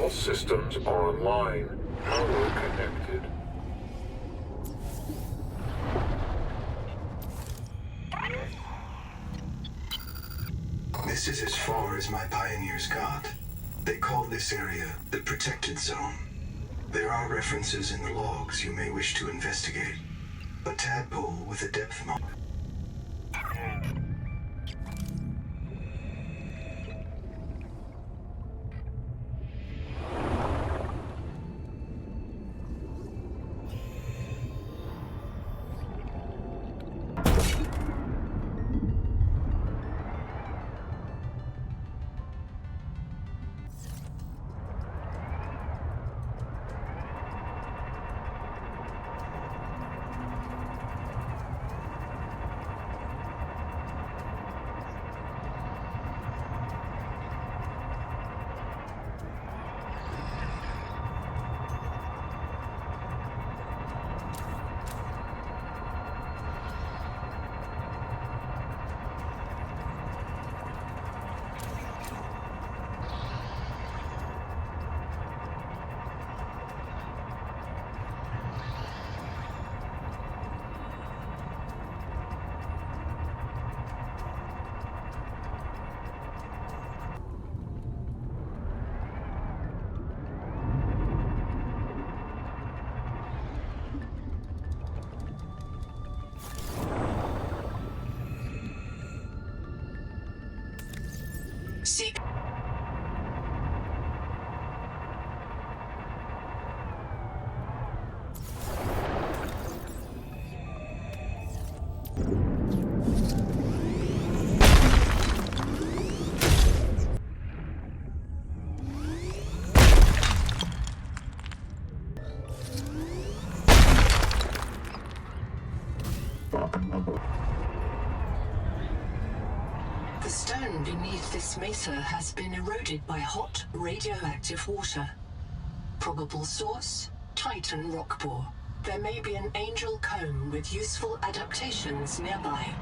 All systems online. Power connected. This is as far as my pioneers got. They called this area the Protected Zone. There are references in the logs you may wish to investigate. A tadpole with a depth map. The stone beneath this mesa has been eroded by hot, radioactive water. Probable source, Titan rock bore. There may be an angel comb with useful adaptations nearby.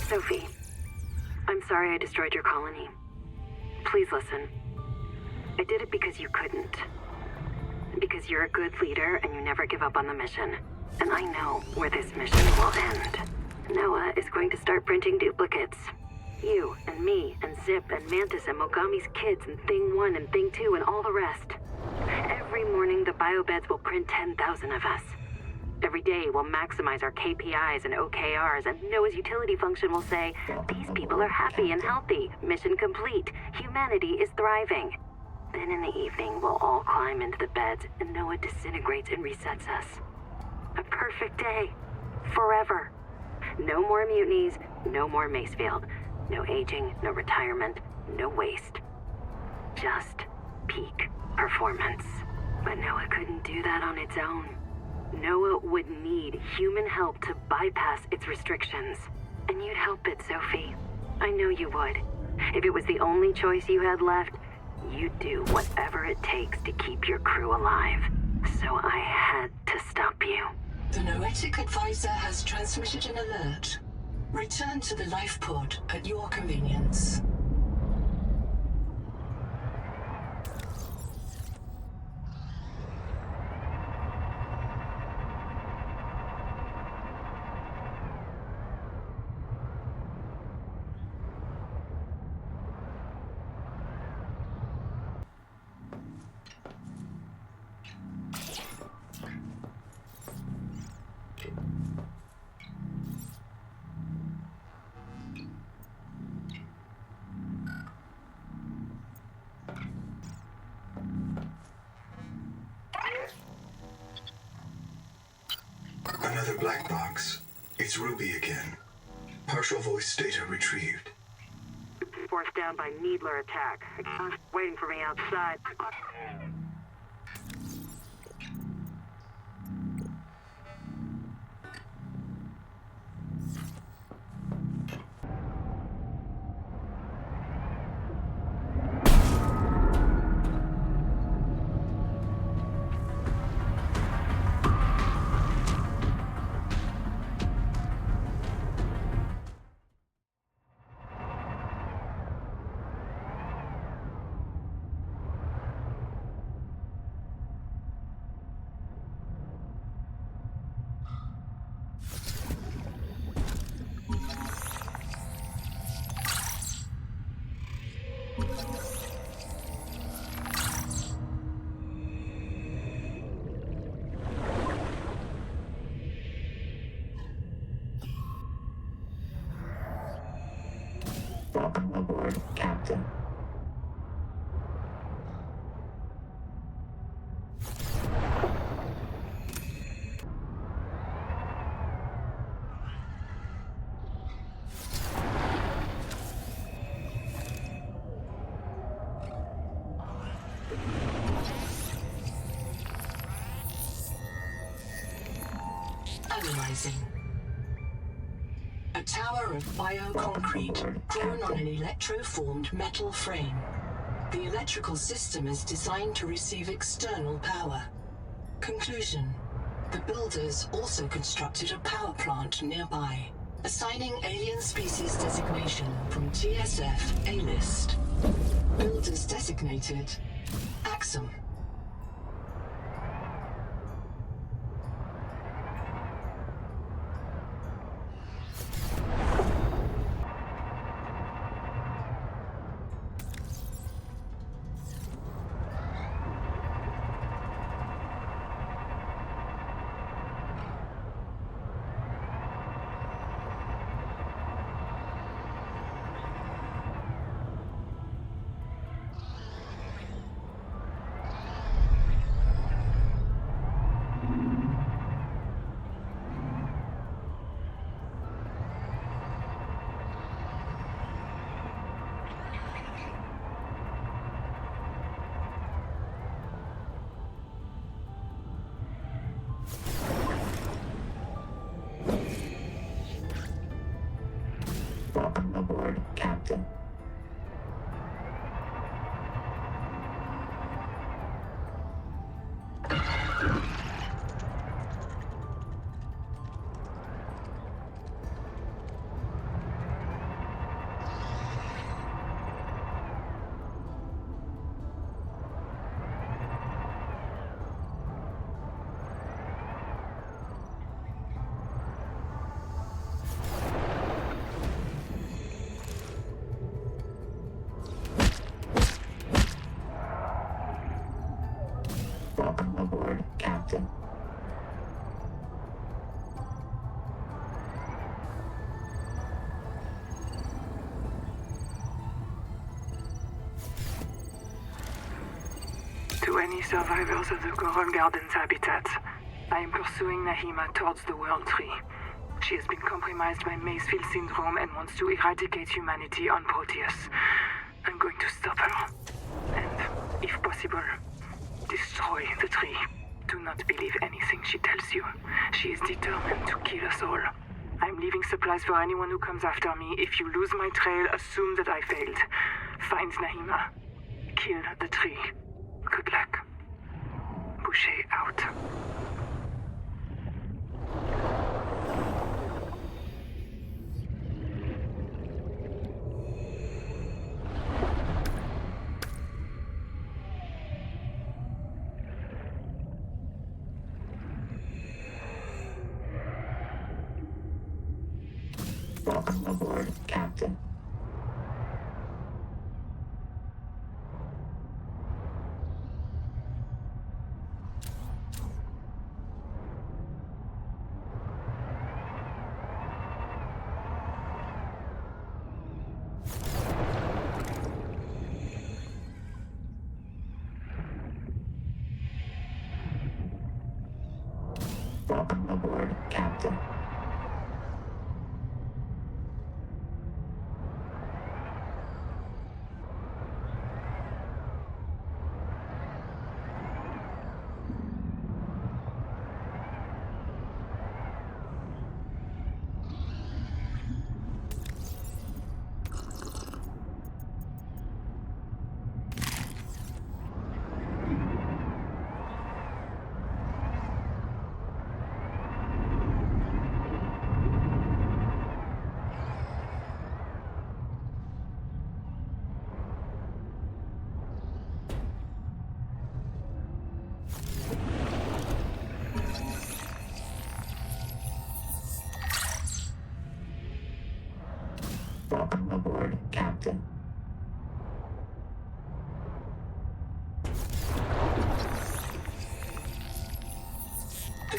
Sophie, I'm sorry I destroyed your colony. Please listen. I did it because you couldn't. Because you're a good leader and you never give up on the mission. And I know where this mission will end. Noah is going to start printing duplicates. You and me and Zip and Mantis and Mogami's kids and Thing 1 and Thing 2 and all the rest. Every morning the biobeds will print 10,000 of us. Every day we'll maximize our KPIs and OKRs, and Noah's utility function will say, these people are happy and healthy, mission complete, humanity is thriving. Then in the evening we'll all climb into the beds and Noah disintegrates and resets us. A perfect day. Forever. No more mutinies, no more Macefield. No aging, no retirement, no waste. Just peak performance. But Noah couldn't do that on its own. Noah would need human help to bypass its restrictions. And you'd help it, Sophie. I know you would. If it was the only choice you had left, you'd do whatever it takes to keep your crew alive. So I had to stop you. The Noetic Advisor has transmitted an alert. Return to the life pod at your convenience. Another black box. It's Ruby again. Partial voice data retrieved. forced down by Needler attack. Waiting for me outside. Welcome aboard, Captain. Analyzing. A tower of bioconcrete drawn on an electroformed metal frame. The electrical system is designed to receive external power. Conclusion. The builders also constructed a power plant nearby, assigning alien species designation from TSF A-list. Builders designated Axum. Welcome aboard, Captain. Welcome aboard, Captain. To any survivors of the Coral Gardens habitat, I am pursuing Nahima towards the World Tree. She has been compromised by Macefield syndrome and wants to eradicate humanity on Proteus. I'm going to stop her. And, if possible, destroy the tree. Do not believe anything she tells you. She is determined to kill us all. I'm leaving supplies for anyone who comes after me. If you lose my trail, assume that I failed. Find Nahima. Kill the tree. Good luck. Boucher out. Welcome aboard, Captain. Welcome aboard, Captain.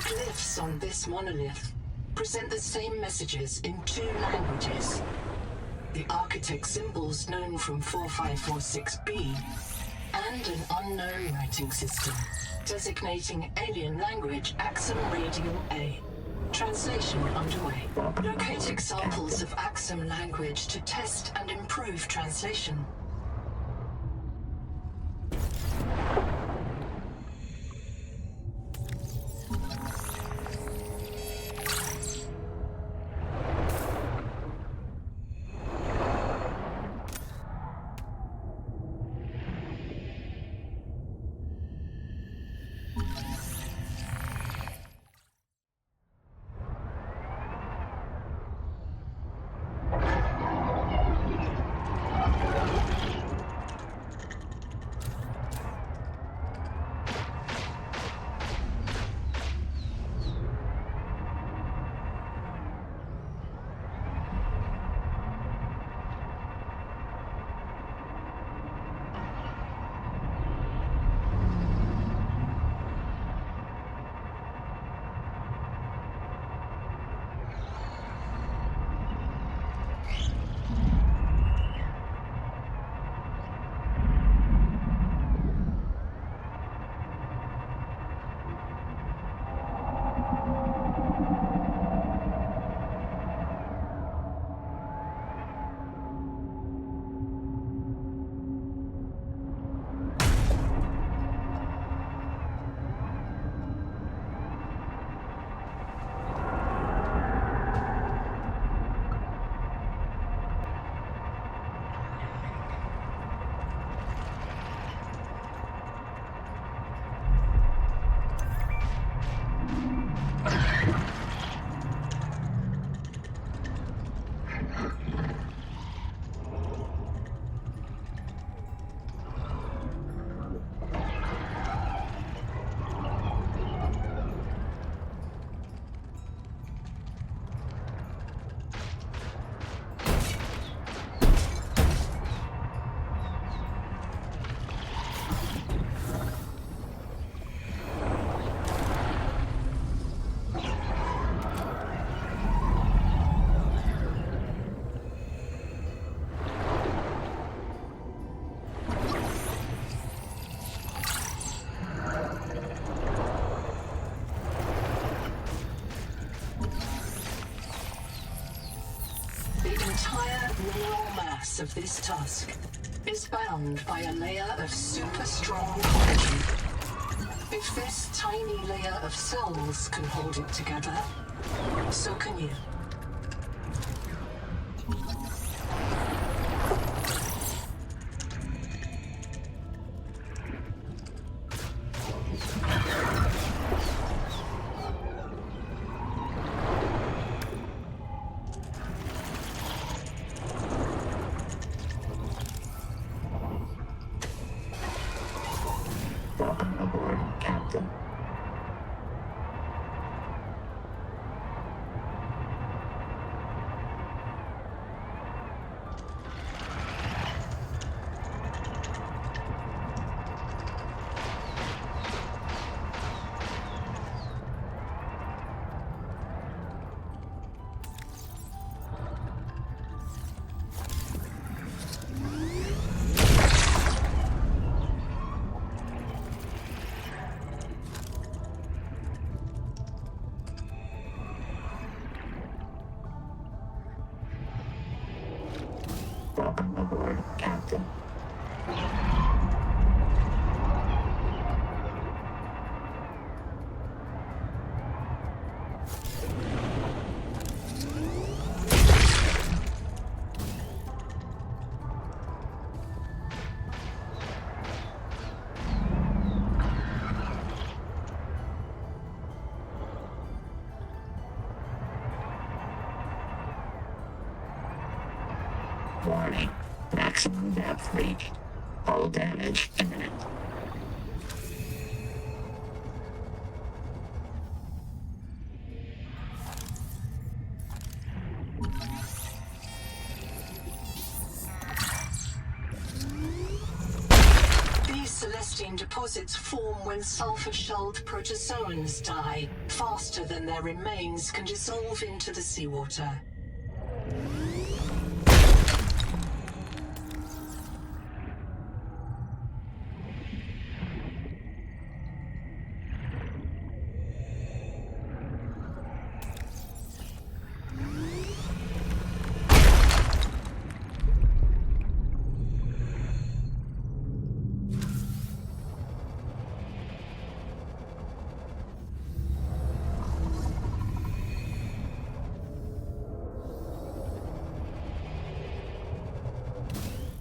glyphs on this monolith present the same messages in 2 languages. The architect symbols known from 4546B and an unknown writing system designating alien language Axum Radial A. Translation underway. Locate examples of Axum language to test and improve translation. Of this task is bound by a layer of super strong collagen. If this tiny layer of cells can hold it together, so can you. Welcome aboard, Captain. Welcome aboard, Captain. Warning. Maximum depth reached. Hull damage imminent. These celestial protein deposits form when sulfur-shelled protozoans die, faster than their remains can dissolve into the seawater.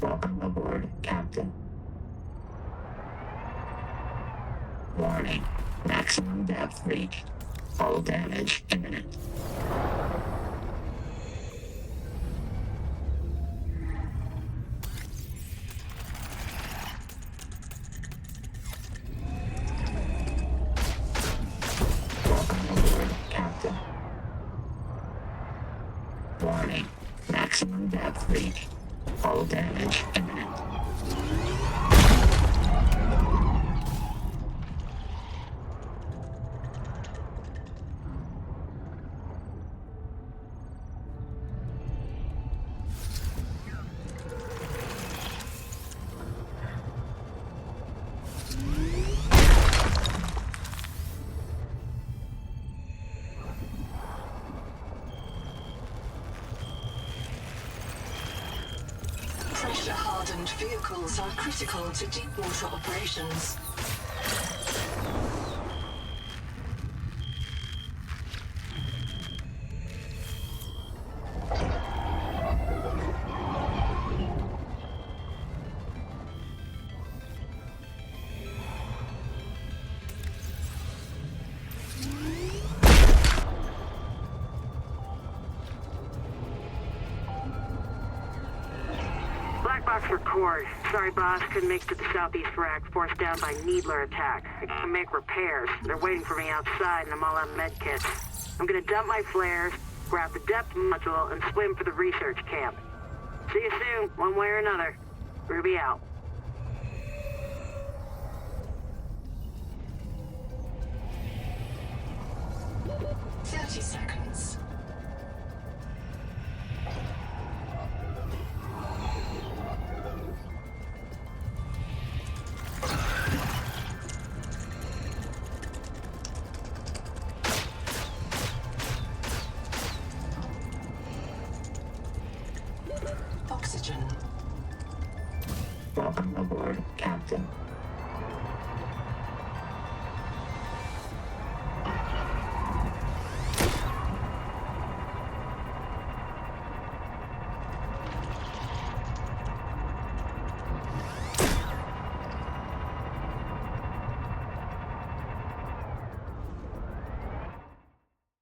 Welcome aboard, Captain. Warning. Maximum depth reached. Hull damage imminent. Welcome aboard, Captain. Warning. Maximum depth reached. Hull damage imminent. Pressure-hardened vehicles are critical to deep-water operations. Box record. Sorry, boss. Couldn't make it to the southeast rack. Forced down by Needler attack. I gotta make repairs. They're waiting for me outside, and I'm all out of med kits. I'm gonna dump my flares, grab the depth module, and swim for the research camp. See you soon, one way or another. Ruby out. Seconds. Oxygen. Welcome aboard, Captain.